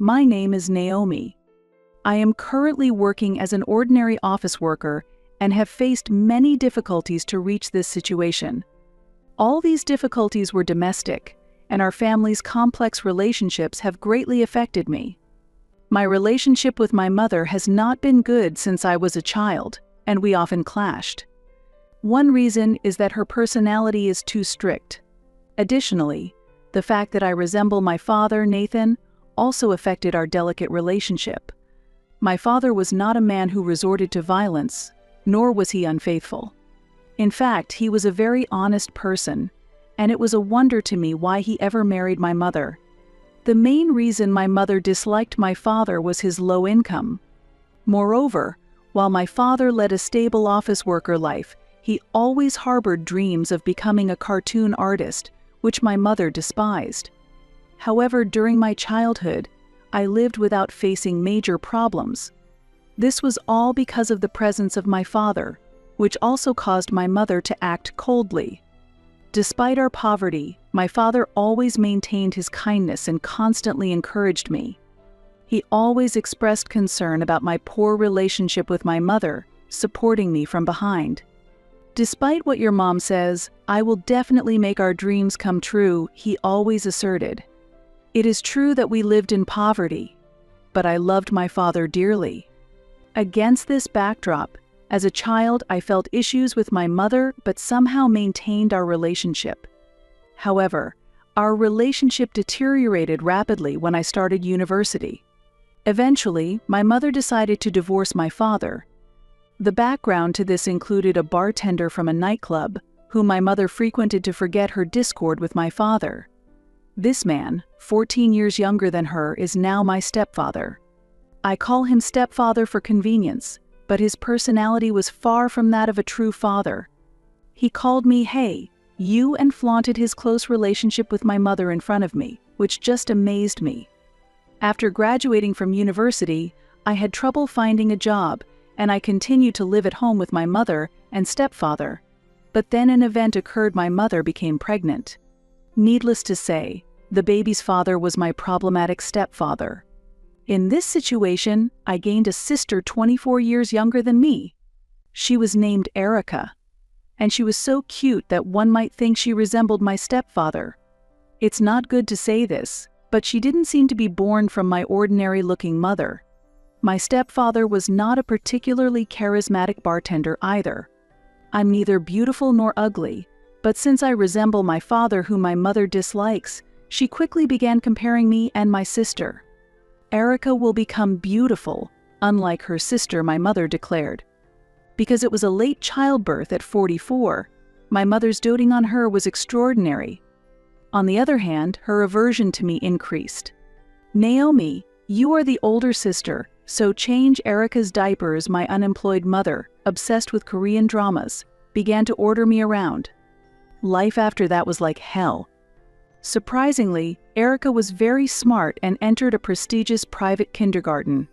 My name is Naomi. I am currently working as an ordinary office worker and have faced many difficulties to reach this situation. All these difficulties were domestic, and our family's complex relationships have greatly affected me. My relationship with my mother has not been good since I was a child, and we often clashed. One reason is that her personality is too strict. Additionally, the fact that I resemble my father, Nathan, also affected our delicate relationship. My father was not a man who resorted to violence, nor was he unfaithful. In fact, he was a very honest person, and it was a wonder to me why he ever married my mother. The main reason my mother disliked my father was his low income. Moreover, while my father led a stable office worker life, he always harbored dreams of becoming a cartoon artist, which my mother despised. However, during my childhood, I lived without facing major problems. This was all because of the presence of my father, which also caused my mother to act coldly. Despite our poverty, my father always maintained his kindness and constantly encouraged me. He always expressed concern about my poor relationship with my mother, supporting me from behind. "Despite what your mom says, I will definitely make our dreams come true," he always asserted. It is true that we lived in poverty, but I loved my father dearly. Against this backdrop, as a child, I felt issues with my mother but somehow maintained our relationship. However, our relationship deteriorated rapidly when I started university. Eventually, my mother decided to divorce my father. The background to this included a bartender from a nightclub, whom my mother frequented to forget her discord with my father. This man, 14 years younger than her, is now my stepfather. I call him stepfather for convenience, but his personality was far from that of a true father. He called me "Hey, you," and flaunted his close relationship with my mother in front of me, which just amazed me. After graduating from university, I had trouble finding a job, and I continued to live at home with my mother and stepfather. But then an event occurred: my mother became pregnant. Needless to say, the baby's father was my problematic stepfather. In this situation, I gained a sister 24 years younger than me. She was named Erica, and she was so cute that one might think she resembled my stepfather. It's not good to say this, but she didn't seem to be born from my ordinary-looking mother. My stepfather was not a particularly charismatic bartender either. I'm neither beautiful nor ugly, but since I resemble my father, whom my mother dislikes, she quickly began comparing me and my sister. Erica will become beautiful, unlike her sister, my mother declared. Because it was a late childbirth at 44, my mother's doting on her was extraordinary. On the other hand, her aversion to me increased. "Naomi, you are the older sister, so change Erica's diapers." My unemployed mother, obsessed with Korean dramas, began to order me around. Life after that was like hell. Surprisingly, Erica was very smart and entered a prestigious private kindergarten.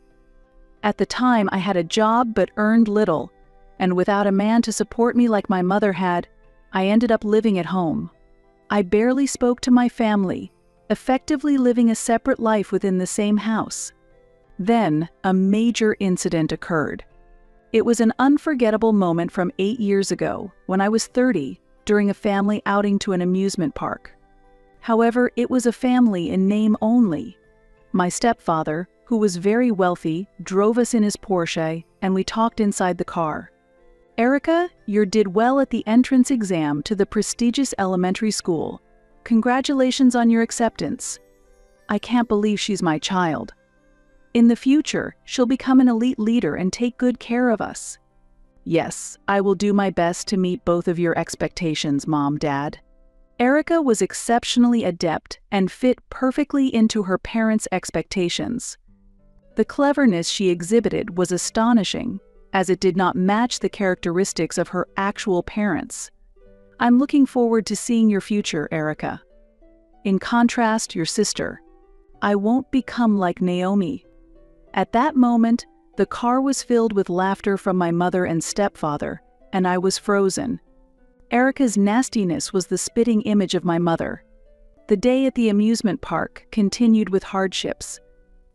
At the time, I had a job but earned little, and without a man to support me like my mother had, I ended up living at home. I barely spoke to my family, effectively living a separate life within the same house. Then, a major incident occurred. It was an unforgettable moment from 8 years ago, when I was 30, during a family outing to an amusement park. However, it was a family in name only. My stepfather, who was very wealthy, drove us in his Porsche, and we talked inside the car. "Erica, you did well at the entrance exam to the prestigious elementary school. Congratulations on your acceptance. I can't believe she's my child. In the future, she'll become an elite leader and take good care of us." "Yes, I will do my best to meet both of your expectations, Mom, Dad." Erica was exceptionally adept and fit perfectly into her parents' expectations. The cleverness she exhibited was astonishing, as it did not match the characteristics of her actual parents. "I'm looking forward to seeing your future, Erica. In contrast, your sister, I won't become like Naomi." At that moment, the car was filled with laughter from my mother and stepfather, and I was frozen. Erica's nastiness was the spitting image of my mother. The day at the amusement park continued with hardships.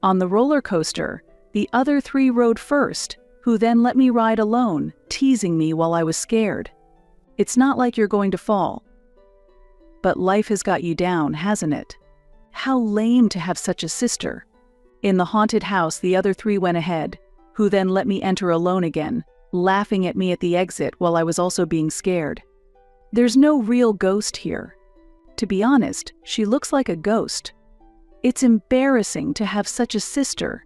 On the roller coaster, the other three rode first, who then let me ride alone, teasing me while I was scared. It's not like you're going to fall. But life has got you down, hasn't it? How lame to have such a sister. In the haunted house, the other three went ahead, who then let me enter alone again, laughing at me at the exit while I was also being scared. There's no real ghost here. To be honest, she looks like a ghost. It's embarrassing to have such a sister.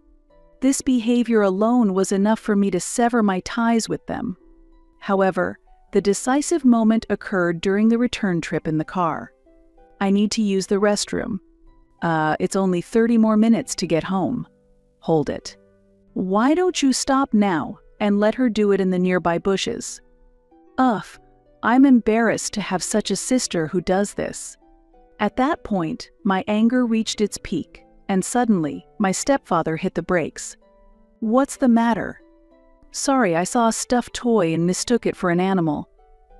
This behavior alone was enough for me to sever my ties with them. However, the decisive moment occurred during the return trip in the car. I need to use the restroom. It's only 30 more minutes to get home. Hold it. Why don't you stop now and let her do it in the nearby bushes? Ugh, I'm embarrassed to have such a sister who does this. At that point, my anger reached its peak, and suddenly, my stepfather hit the brakes. What's the matter? Sorry, I saw a stuffed toy and mistook it for an animal.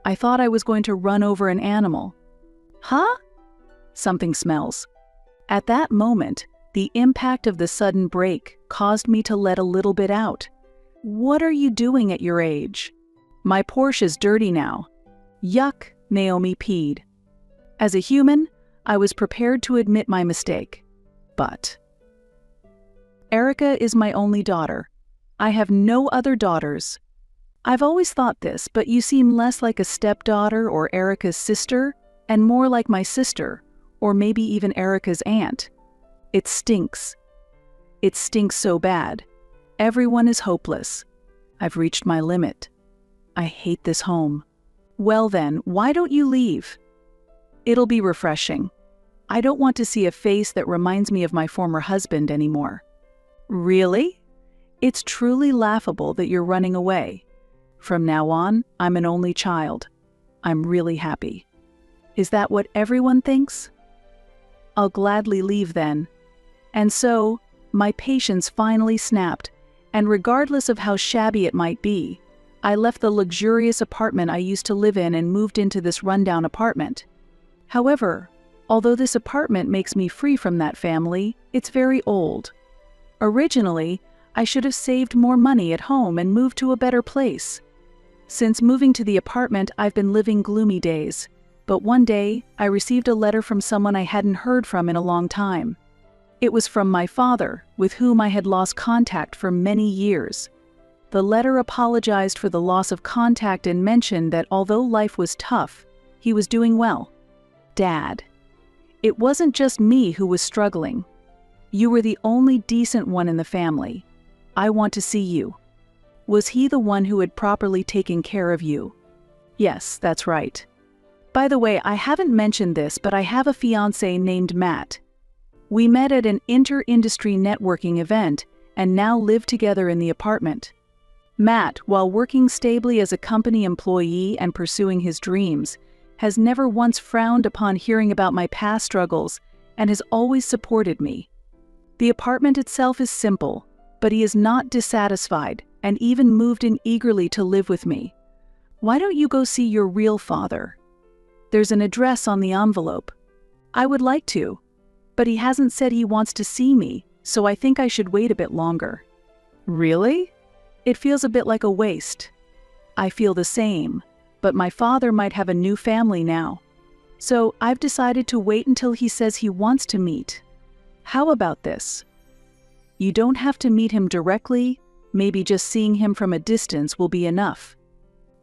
I thought I was going to run over an animal. Huh? Something smells. At that moment, the impact of the sudden break caused me to let a little bit out. What are you doing at your age? My Porsche's dirty now. Yuck, Naomi peed. As a human, I was prepared to admit my mistake. But Erica is my only daughter. I have no other daughters. I've always thought this, but you seem less like a stepdaughter or Erica's sister, and more like my sister, or maybe even Erica's aunt. It stinks. It stinks so bad. Everyone is hopeless. I've reached my limit. I hate this home. Well then, why don't you leave? It'll be refreshing. I don't want to see a face that reminds me of my former husband anymore. Really? It's truly laughable that you're running away. From now on, I'm an only child. I'm really happy. Is that what everyone thinks? I'll gladly leave then. And so, my patience finally snapped, and regardless of how shabby it might be, I left the luxurious apartment I used to live in and moved into this rundown apartment. However, although this apartment makes me free from that family, it's very old. Originally, I should have saved more money at home and moved to a better place. Since moving to the apartment, I've been living gloomy days. But one day, I received a letter from someone I hadn't heard from in a long time. It was from my father, with whom I had lost contact for many years. The letter apologized for the loss of contact and mentioned that although life was tough, he was doing well. Dad, it wasn't just me who was struggling. You were the only decent one in the family. I want to see you. Was he the one who had properly taken care of you? Yes, that's right. By the way, I haven't mentioned this, but I have a fiancé named Matt. We met at an inter-industry networking event and now live together in the apartment. Matt, while working stably as a company employee and pursuing his dreams, has never once frowned upon hearing about my past struggles and has always supported me. The apartment itself is simple, but he is not dissatisfied and even moved in eagerly to live with me. Why don't you go see your real father? There's an address on the envelope. I would like to, but he hasn't said he wants to see me, so I think I should wait a bit longer. Really? It feels a bit like a waste. I feel the same, but my father might have a new family now. So I've decided to wait until he says he wants to meet. How about this? You don't have to meet him directly, maybe just seeing him from a distance will be enough.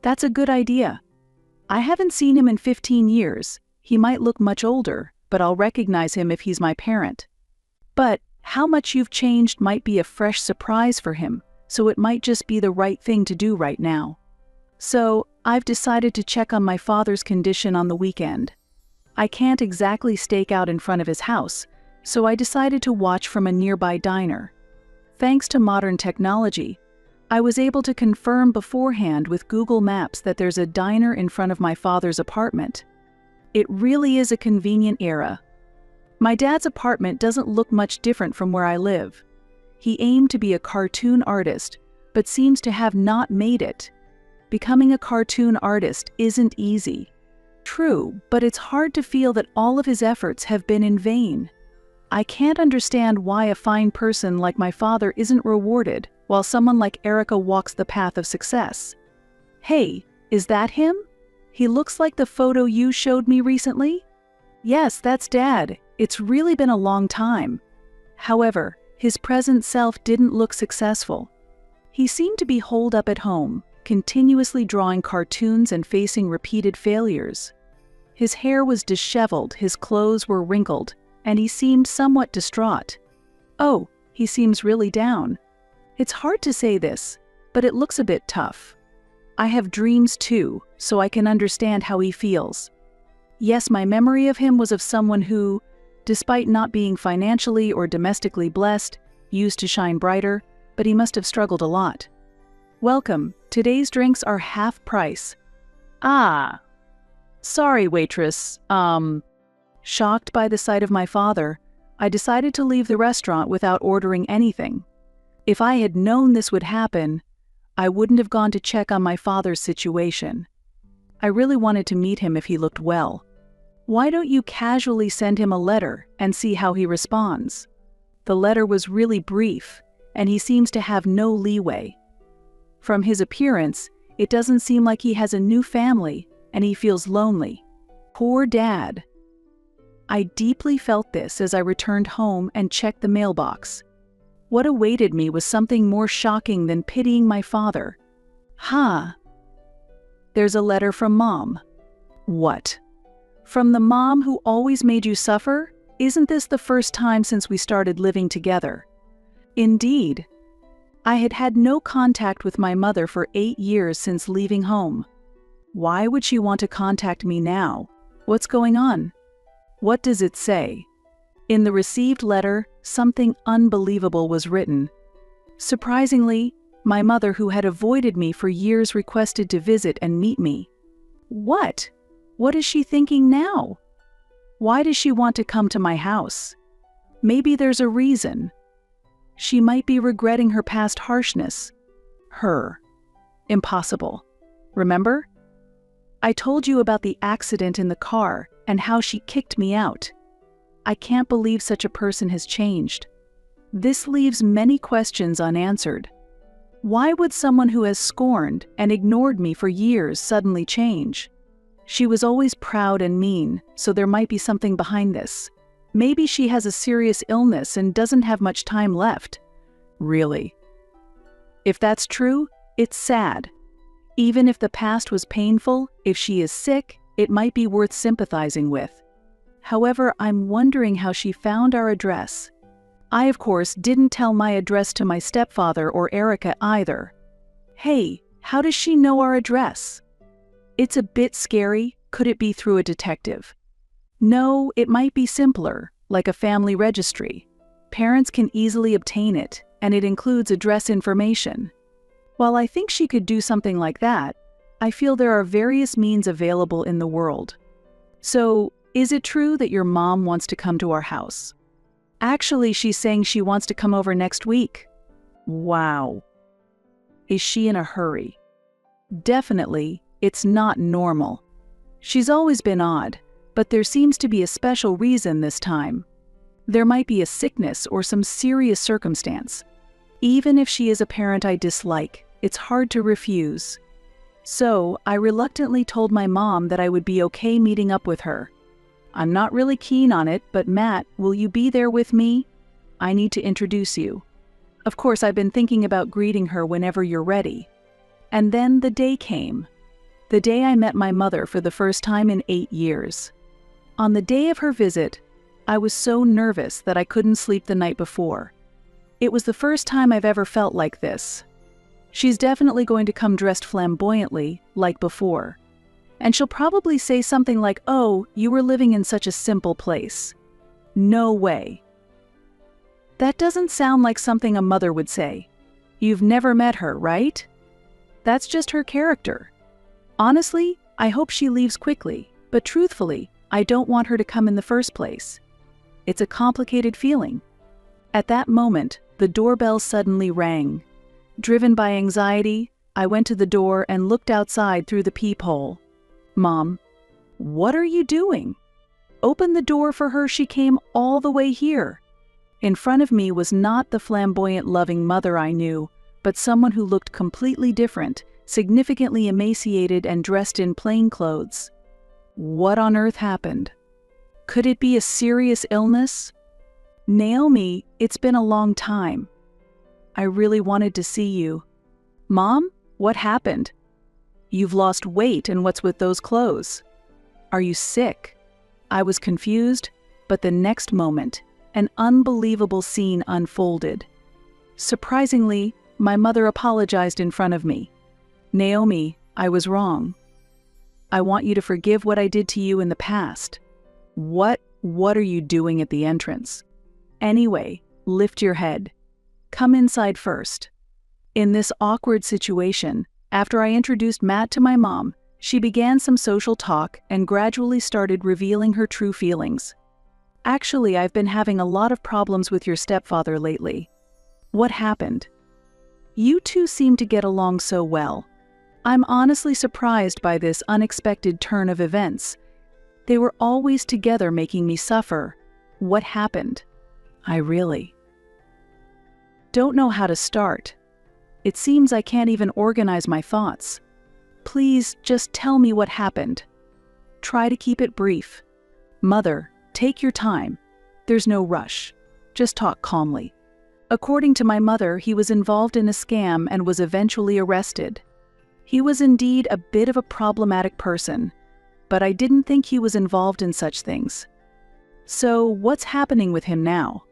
That's a good idea. I haven't seen him in 15 years. He might look much older, but I'll recognize him if he's my parent. But how much you've changed might be a fresh surprise for him, so it might just be the right thing to do right now. So, I've decided to check on my father's condition on the weekend. I can't exactly stake out in front of his house, so I decided to watch from a nearby diner. Thanks to modern technology, I was able to confirm beforehand with Google Maps that there's a diner in front of my father's apartment. It really is a convenient era. My dad's apartment doesn't look much different from where I live. He aimed to be a cartoon artist, but seems to have not made it. Becoming a cartoon artist isn't easy. True, but it's hard to feel that all of his efforts have been in vain. I can't understand why a fine person like my father isn't rewarded, while someone like Erica walks the path of success. Hey, is that him? He looks like the photo you showed me recently? Yes, that's Dad. It's really been a long time. However, his present self didn't look successful. He seemed to be holed up at home, continuously drawing cartoons and facing repeated failures. His hair was disheveled, his clothes were wrinkled, and he seemed somewhat distraught. Oh, he seems really down. It's hard to say this, but it looks a bit tough. I have dreams too, so I can understand how he feels. Yes, my memory of him was of someone who, despite not being financially or domestically blessed, used to shine brighter, but he must have struggled a lot. Welcome, today's drinks are half price. Ah. Sorry, waitress. Shocked by the sight of my father, I decided to leave the restaurant without ordering anything. If I had known this would happen, I wouldn't have gone to check on my father's situation. I really wanted to meet him if he looked well. Why don't you casually send him a letter and see how he responds? The letter was really brief, and he seems to have no leeway. From his appearance, it doesn't seem like he has a new family, and he feels lonely. Poor Dad. I deeply felt this as I returned home and checked the mailbox. What awaited me was something more shocking than pitying my father. There's a letter from Mom. What? From the mom who always made you suffer? Isn't this the first time since we started living together? Indeed. I had had no contact with my mother for 8 years since leaving home. Why would she want to contact me now? What's going on? What does it say? In the received letter, something unbelievable was written. Surprisingly, my mother, who had avoided me for years, requested to visit and meet me. What? What is she thinking now? Why does she want to come to my house? Maybe there's a reason. She might be regretting her past harshness. Impossible. Remember? I told you about the accident in the car and how she kicked me out. I can't believe such a person has changed. This leaves many questions unanswered. Why would someone who has scorned and ignored me for years suddenly change? She was always proud and mean, so there might be something behind this. Maybe she has a serious illness and doesn't have much time left. Really? If that's true, it's sad. Even if the past was painful, if she is sick, it might be worth sympathizing with. However, I'm wondering how she found our address. I, of course, didn't tell my address to my stepfather or Erica either. Hey, how does she know our address? It's a bit scary. Could it be through a detective? No, it might be simpler, like a family registry. Parents can easily obtain it, and it includes address information. While I think she could do something like that, I feel there are various means available in the world. So, is it true that your mom wants to come to our house? Actually, she's saying she wants to come over next week. Wow. Is she in a hurry? Definitely, it's not normal. She's always been odd, but there seems to be a special reason this time. There might be a sickness or some serious circumstance. Even if she is a parent I dislike, it's hard to refuse. So, I reluctantly told my mom that I would be okay meeting up with her. I'm not really keen on it, but Matt, will you be there with me? I need to introduce you. Of course, I've been thinking about greeting her whenever you're ready. And then the day came. The day I met my mother for the first time in 8 years. On the day of her visit, I was so nervous that I couldn't sleep the night before. It was the first time I've ever felt like this. She's definitely going to come dressed flamboyantly, like before. And she'll probably say something like, "Oh, you were living in such a simple place." No way. That doesn't sound like something a mother would say. You've never met her, right? That's just her character. Honestly, I hope she leaves quickly, but truthfully, I don't want her to come in the first place. It's a complicated feeling. At that moment, the doorbell suddenly rang. Driven by anxiety, I went to the door and looked outside through the peephole. Mom, what are you doing? Open the door for her. She came all the way here. In front of me was not the flamboyant, loving mother I knew, but someone who looked completely different, significantly emaciated and dressed in plain clothes. What on earth happened? Could it be a serious illness? Naomi, it's been a long time. I really wanted to see you. Mom, what happened? You've lost weight, and what's with those clothes? Are you sick? I was confused, but the next moment, an unbelievable scene unfolded. Surprisingly, my mother apologized in front of me. Naomi, I was wrong. I want you to forgive what I did to you in the past. What are you doing at the entrance? Anyway, lift your head. Come inside first. In this awkward situation, after I introduced Matt to my mom, she began some social talk and gradually started revealing her true feelings. Actually, I've been having a lot of problems with your stepfather lately. What happened? You two seem to get along so well. I'm honestly surprised by this unexpected turn of events. They were always together making me suffer. What happened? I really don't know how to start. It seems I can't even organize my thoughts. Please, just tell me what happened. Try to keep it brief. Mother, take your time. There's no rush. Just talk calmly. According to my mother, he was involved in a scam and was eventually arrested. He was indeed a bit of a problematic person, but I didn't think he was involved in such things. So, what's happening with him now?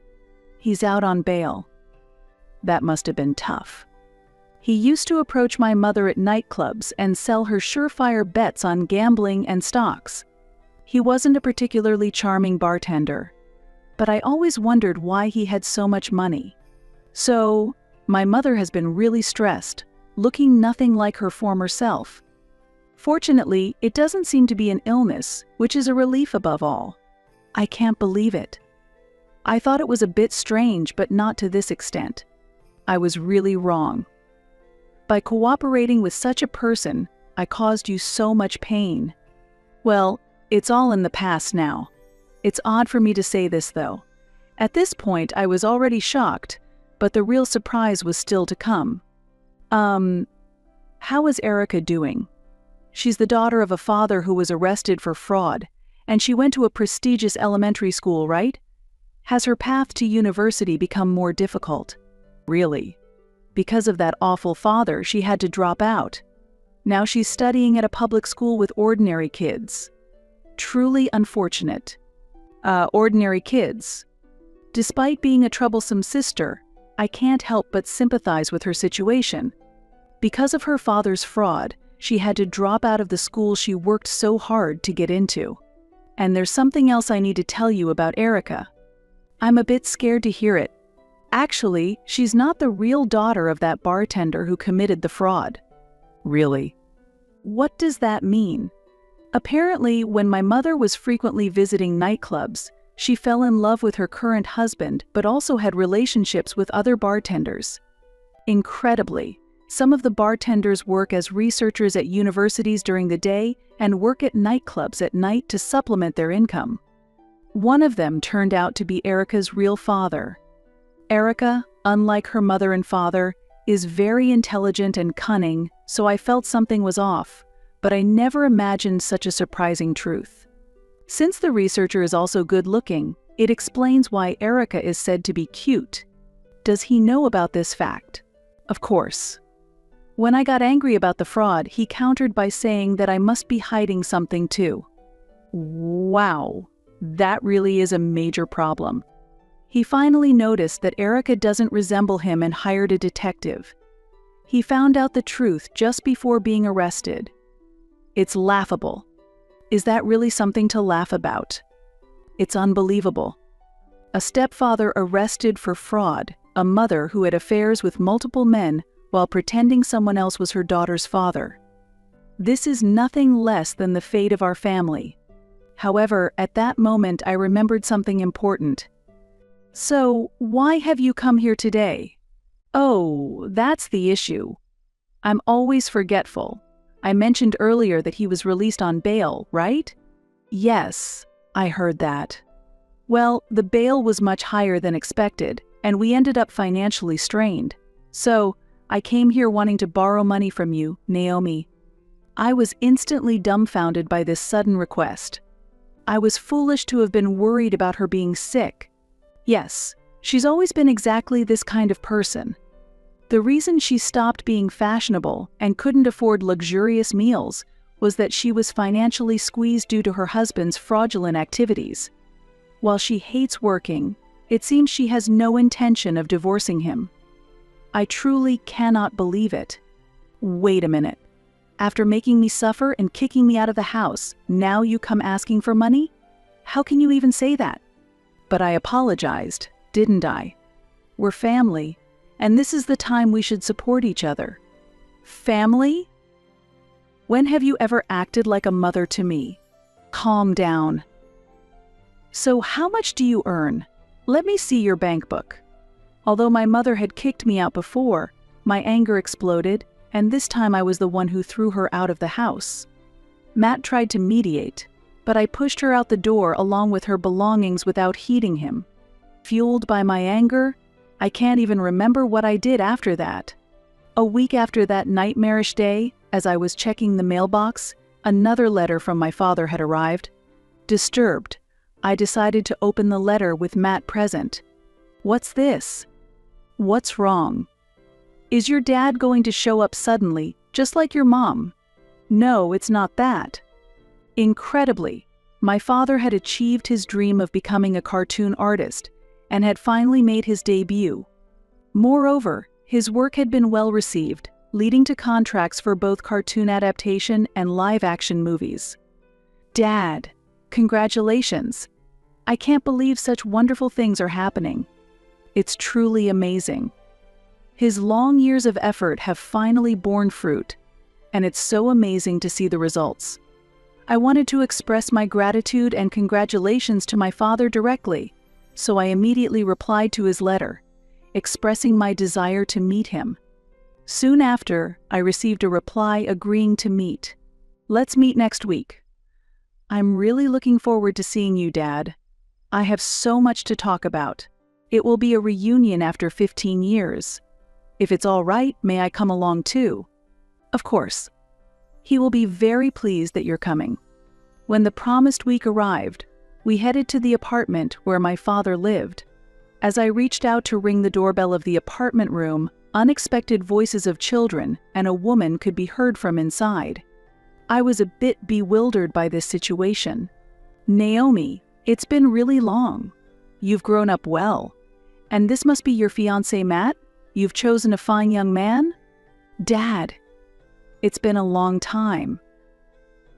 He's out on bail. That must have been tough. He used to approach my mother at nightclubs and sell her surefire bets on gambling and stocks. He wasn't a particularly charming bartender, but I always wondered why he had so much money. So, my mother has been really stressed, looking nothing like her former self. Fortunately, it doesn't seem to be an illness, which is a relief above all. I can't believe it. I thought it was a bit strange, but not to this extent. I was really wrong. By cooperating with such a person, I caused you so much pain. Well, it's all in the past now. It's odd for me to say this, though. At this point, I was already shocked, but the real surprise was still to come. How is Erica doing? She's the daughter of a father who was arrested for fraud, and she went to a prestigious elementary school, right? Has her path to university become more difficult? Really? Because of that awful father, she had to drop out. Now she's studying at a public school with ordinary kids. Truly unfortunate. Ordinary kids. Despite being a troublesome sister, I can't help but sympathize with her situation. Because of her father's fraud, she had to drop out of the school she worked so hard to get into. And there's something else I need to tell you about Erica. I'm a bit scared to hear it. Actually, she's not the real daughter of that bartender who committed the fraud. Really? What does that mean? Apparently, when my mother was frequently visiting nightclubs, she fell in love with her current husband, but also had relationships with other bartenders. Incredibly, some of the bartenders work as researchers at universities during the day and work at nightclubs at night to supplement their income. One of them turned out to be Erica's real father. Erica, unlike her mother and father, is very intelligent and cunning, so I felt something was off, but I never imagined such a surprising truth. Since the researcher is also good-looking, it explains why Erica is said to be cute. Does he know about this fact? Of course. When I got angry about the fraud, he countered by saying that I must be hiding something too. Wow, that really is a major problem. He finally noticed that Erica doesn't resemble him and hired a detective. He found out the truth just before being arrested. It's laughable. Is that really something to laugh about? It's unbelievable. A stepfather arrested for fraud, a mother who had affairs with multiple men while pretending someone else was her daughter's father. This is nothing less than the fate of our family. However, at that moment I remembered something important. So, why have you come here today? Oh, that's the issue. I'm always forgetful. I mentioned earlier that he was released on bail, right? Yes, I heard that. Well, the bail was much higher than expected, and we ended up financially strained. So, I came here wanting to borrow money from you, Naomi. I was instantly dumbfounded by this sudden request. I was foolish to have been worried about her being sick. Yes, she's always been exactly this kind of person. The reason she stopped being fashionable and couldn't afford luxurious meals was that she was financially squeezed due to her husband's fraudulent activities. While she hates working, it seems she has no intention of divorcing him. I truly cannot believe it. Wait a minute. After making me suffer and kicking me out of the house, now you come asking for money? How can you even say that? But I apologized, didn't I? We're family, and this is the time we should support each other. Family? When have you ever acted like a mother to me? Calm down. So how much do you earn? Let me see your bank book. Although my mother had kicked me out before, my anger exploded, and this time I was the one who threw her out of the house. Matt tried to mediate, but I pushed her out the door along with her belongings without heeding him. Fueled by my anger, I can't even remember what I did after that. A week after that nightmarish day, as I was checking the mailbox, another letter from my father had arrived. Disturbed, I decided to open the letter with Matt present. What's this? What's wrong? Is your dad going to show up suddenly, just like your mom? No, it's not that. Incredibly, my father had achieved his dream of becoming a cartoon artist and had finally made his debut. Moreover, his work had been well received, leading to contracts for both cartoon adaptation and live-action movies. Dad, congratulations! I can't believe such wonderful things are happening. It's truly amazing. His long years of effort have finally borne fruit, and it's so amazing to see the results. I wanted to express my gratitude and congratulations to my father directly, so I immediately replied to his letter, expressing my desire to meet him. Soon after, I received a reply agreeing to meet. Let's meet next week. I'm really looking forward to seeing you, Dad. I have so much to talk about. It will be a reunion after 15 years. If it's all right, may I come along too? Of course. He will be very pleased that you're coming. When the promised week arrived, we headed to the apartment where my father lived. As I reached out to ring the doorbell of the apartment room, unexpected voices of children and a woman could be heard from inside. I was a bit bewildered by this situation. Naomi, it's been really long. You've grown up well. And this must be your fiancé, Matt? You've chosen a fine young man? Dad, it's been a long time.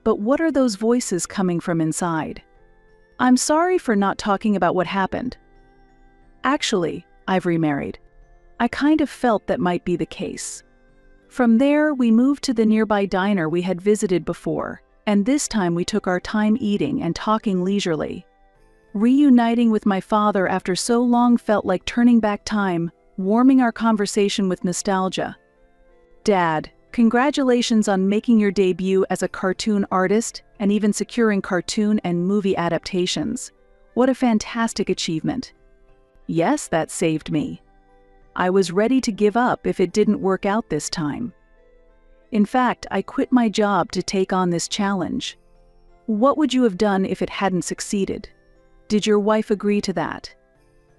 But what are those voices coming from inside? I'm sorry for not talking about what happened. Actually, I've remarried. I kind of felt that might be the case. From there, we moved to the nearby diner we had visited before, and this time we took our time eating and talking leisurely. Reuniting with my father after so long felt like turning back time, warming our conversation with nostalgia. Dad, congratulations on making your debut as a cartoon artist and even securing cartoon and movie adaptations. What a fantastic achievement. Yes, that saved me. I was ready to give up if it didn't work out this time. In fact, I quit my job to take on this challenge. What would you have done if it hadn't succeeded? Did your wife agree to that?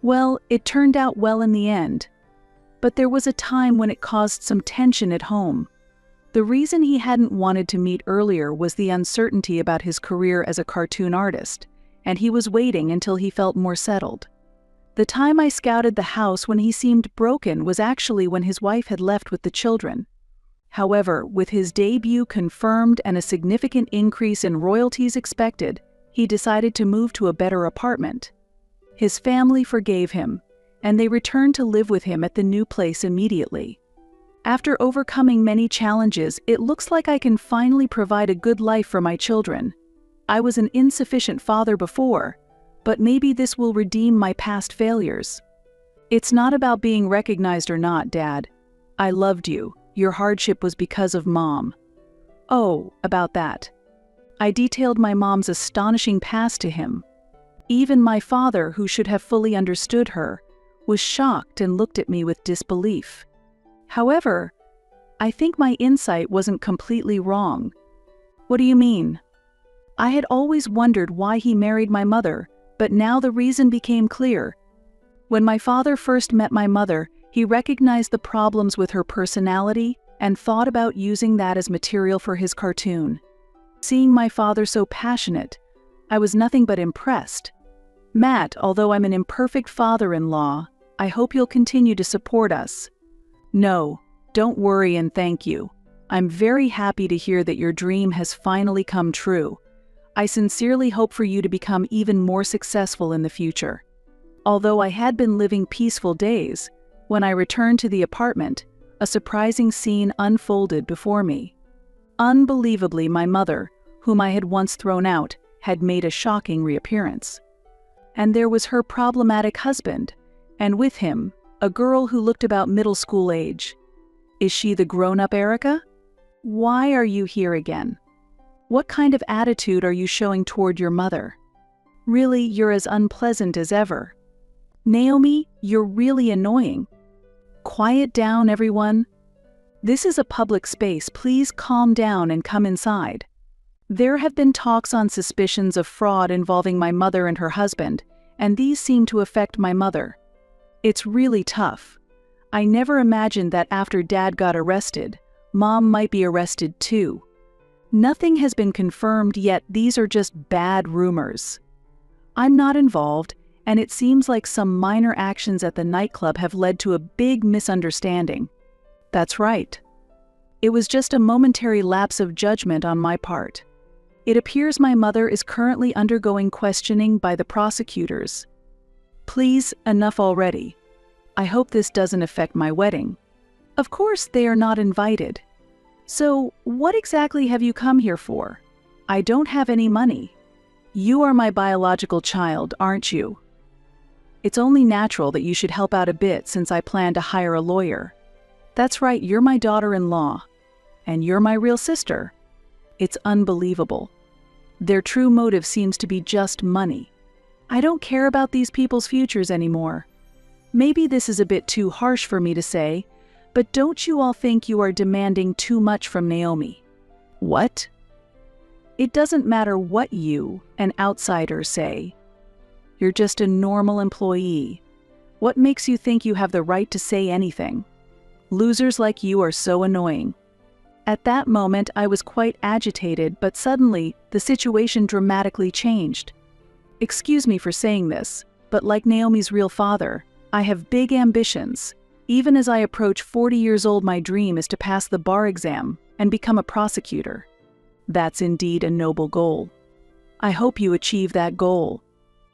Well, it turned out well in the end. But there was a time when it caused some tension at home. The reason he hadn't wanted to meet earlier was the uncertainty about his career as a cartoon artist, and he was waiting until he felt more settled. The time I scouted the house when he seemed broken was actually when his wife had left with the children. However, with his debut confirmed and a significant increase in royalties expected, he decided to move to a better apartment. His family forgave him, and they returned to live with him at the new place immediately. After overcoming many challenges, it looks like I can finally provide a good life for my children. I was an insufficient father before, but maybe this will redeem my past failures. It's not about being recognized or not, Dad. I loved you. Your hardship was because of Mom. Oh, about that. I detailed my mom's astonishing past to him. Even my father, who should have fully understood her, was shocked and looked at me with disbelief. However, I think my insight wasn't completely wrong. What do you mean? I had always wondered why he married my mother, but now the reason became clear. When my father first met my mother, he recognized the problems with her personality and thought about using that as material for his cartoon. Seeing my father so passionate, I was nothing but impressed. Matt, although I'm an imperfect father-in-law, I hope you'll continue to support us. No, don't worry and thank you. I'm very happy to hear that your dream has finally come true. I sincerely hope for you to become even more successful in the future. Although I had been living peaceful days, when I returned to the apartment, a surprising scene unfolded before me. Unbelievably, my mother, whom I had once thrown out, had made a shocking reappearance. And there was her problematic husband, and with him, a girl who looked about middle school age. Is she the grown-up Erica? Why are you here again? What kind of attitude are you showing toward your mother? Really, you're as unpleasant as ever. Naomi, you're really annoying. Quiet down, everyone. This is a public space. Please calm down and come inside. There have been talks on suspicions of fraud involving my mother and her husband, and these seem to affect my mother. It's really tough. I never imagined that after Dad got arrested, Mom might be arrested too. Nothing has been confirmed yet. These are just bad rumors. I'm not involved, and it seems like some minor actions at the nightclub have led to a big misunderstanding. That's right. It was just a momentary lapse of judgment on my part. It appears my mother is currently undergoing questioning by the prosecutors. Please, enough already. I hope this doesn't affect my wedding. Of course, they are not invited. So, what exactly have you come here for? I don't have any money. You are my biological child, aren't you? It's only natural that you should help out a bit since I plan to hire a lawyer. That's right, you're my daughter-in-law. And you're my real sister. It's unbelievable. Their true motive seems to be just money. I don't care about these people's futures anymore. Maybe this is a bit too harsh for me to say, but don't you all think you are demanding too much from Naomi? What? It doesn't matter what you, an outsider, say. You're just a normal employee. What makes you think you have the right to say anything? Losers like you are so annoying. At that moment, I was quite agitated, but suddenly, the situation dramatically changed. Excuse me for saying this, but like Naomi's real father, I have big ambitions. Even as I approach 40 years old, my dream is to pass the bar exam and become a prosecutor. That's indeed a noble goal. I hope you achieve that goal,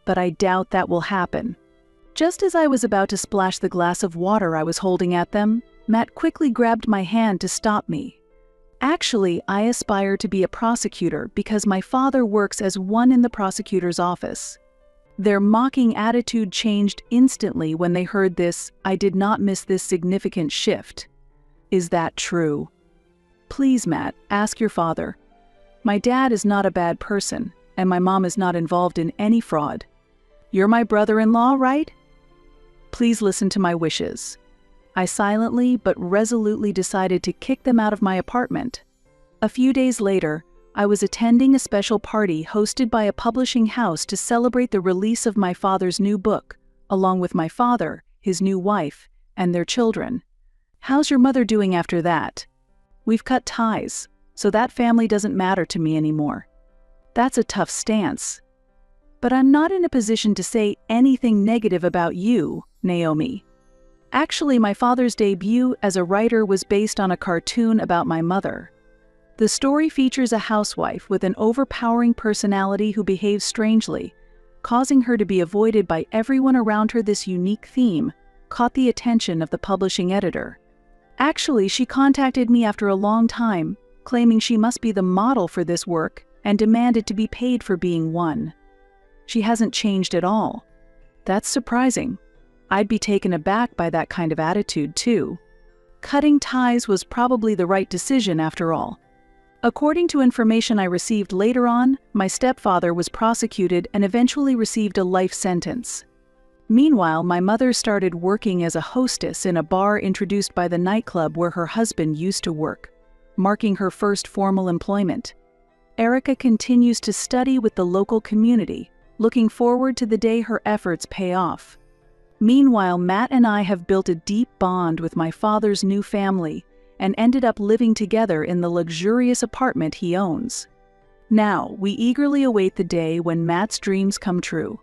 but I doubt that will happen. Just as I was about to splash the glass of water I was holding at them, Matt quickly grabbed my hand to stop me. Actually, I aspire to be a prosecutor because my father works as one in the prosecutor's office. Their mocking attitude changed instantly when they heard this. I did not miss this significant shift. Is that true? Please, Matt, ask your father. My dad is not a bad person, and my mom is not involved in any fraud. You're my brother-in-law, right? Please listen to my wishes. I silently but resolutely decided to kick them out of my apartment. A few days later, I was attending a special party hosted by a publishing house to celebrate the release of my father's new book, along with my father, his new wife, and their children. How's your mother doing after that? We've cut ties, so that family doesn't matter to me anymore. That's a tough stance. But I'm not in a position to say anything negative about you, Naomi. Actually, my father's debut as a writer was based on a cartoon about my mother. The story features a housewife with an overpowering personality who behaves strangely, causing her to be avoided by everyone around her. This unique theme caught the attention of the publishing editor. Actually, she contacted me after a long time, claiming she must be the model for this work and demanded to be paid for being one. She hasn't changed at all. That's surprising. I'd be taken aback by that kind of attitude, too. Cutting ties was probably the right decision after all. According to information I received later on, my stepfather was prosecuted and eventually received a life sentence. Meanwhile, my mother started working as a hostess in a bar introduced by the nightclub where her husband used to work, marking her first formal employment. Erica continues to study with the local community, looking forward to the day her efforts pay off. Meanwhile, Matt and I have built a deep bond with my father's new family and ended up living together in the luxurious apartment he owns. Now, we eagerly await the day when Matt's dreams come true.